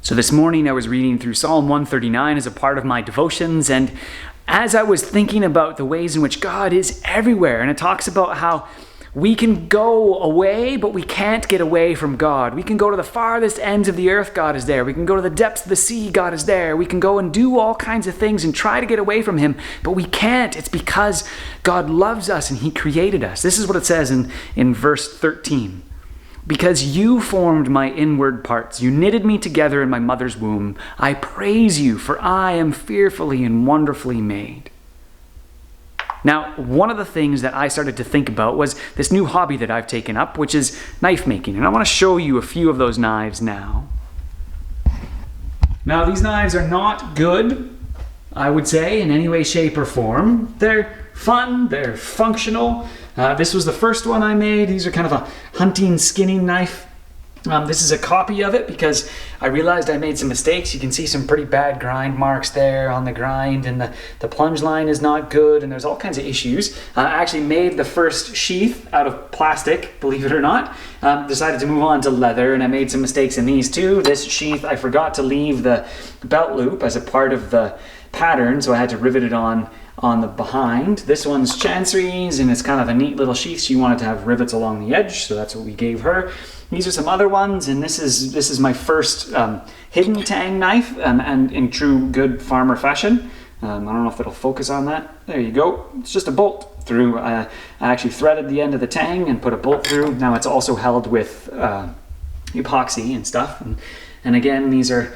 So this morning I was reading through Psalm 139 as a part of my devotions, and as I was thinking about the ways in which God is everywhere, and it talks about how we can go away, but we can't get away from God. We can go to the farthest ends of the earth, God is there. We can go to the depths of the sea, God is there. We can go and do all kinds of things and try to get away from Him, but we can't. It's because God loves us and He created us. This is what it says in verse 13. Because you formed my inward parts, you knitted me together in my mother's womb. I praise you, for I am fearfully and wonderfully made. Now, one of the things that I started to think about was this new hobby that I've taken up, which is knife making. And I want to show you a few of those knives now. Now, these knives are not good, I would say, in any way, shape, or form. They're fun, they're functional. This was the first one I made. These are kind of a hunting, skinning knife. This is a copy of it because I realized I made some mistakes. You can see some pretty bad grind marks there on the grind, and the plunge line is not good, and there's all kinds of issues. I actually made the first sheath out of plastic, believe it or not. Decided to move on to leather, and I made some mistakes in these too. This sheath, I forgot to leave the belt loop as a part of the pattern, so I had to rivet it on the behind. This one's Chancery's, and it's kind of a neat little sheath. She wanted to have rivets along the edge, so that's what we gave her. These are some other ones, and this is my first hidden tang knife, and in true good farmer fashion. I don't know if it'll focus on that. There you go. It's just a bolt through. I actually threaded the end of the tang and put a bolt through. Now it's also held with epoxy and stuff. And again, these are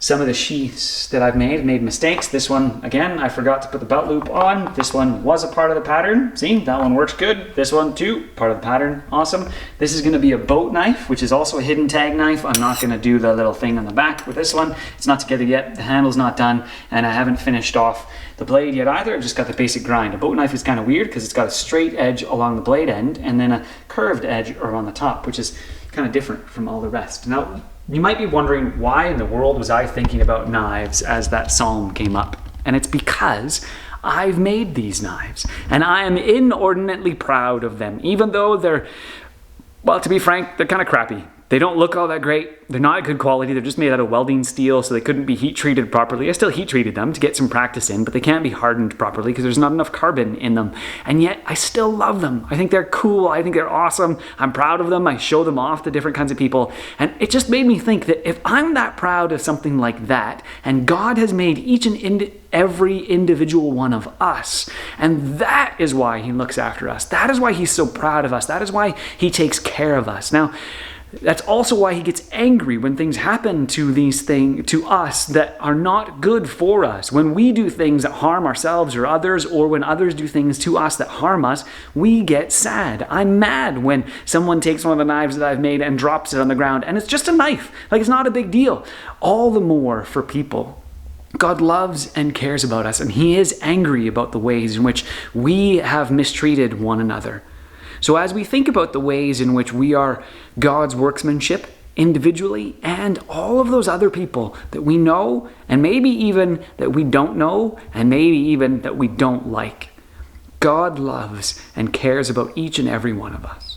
some of the sheaths that I've made mistakes. This one, again, I forgot to put the belt loop on. This one was a part of the pattern. See, that one works good. This one too, part of the pattern, awesome. This is gonna be a boat knife, which is also a hidden tag knife. I'm not gonna do the little thing on the back with this one. It's not together yet, the handle's not done, and I haven't finished off the blade yet either. I've just got the basic grind. A boat knife is kind of weird because it's got a straight edge along the blade end and then a curved edge around the top, which is kind of different from all the rest. Now, you might be wondering, why in the world was I thinking about knives as that psalm came up? And it's because I've made these knives, and I am inordinately proud of them, even though they're, well, to be frank, they're kind of crappy. They don't look all that great. They're not good quality. They're just made out of welding steel, so they couldn't be heat treated properly. I still heat treated them to get some practice in, but they can't be hardened properly because there's not enough carbon in them. And yet, I still love them. I think they're cool. I think they're awesome. I'm proud of them. I show them off to different kinds of people. And it just made me think that if I'm that proud of something like that, and God has made each and every individual one of us, and that is why He looks after us. That is why He's so proud of us. That is why He takes care of us. Now, that's also why He gets angry when things happen to us that are not good for us. When we do things that harm ourselves or others, or when others do things to us that harm us, we get sad. I'm mad when someone takes one of the knives that I've made and drops it on the ground, and it's just a knife. Like, it's not a big deal. All the more for people. God loves and cares about us, and He is angry about the ways in which we have mistreated one another. So as we think about the ways in which we are God's workmanship individually, and all of those other people that we know, and maybe even that we don't know, and maybe even that we don't like, God loves and cares about each and every one of us.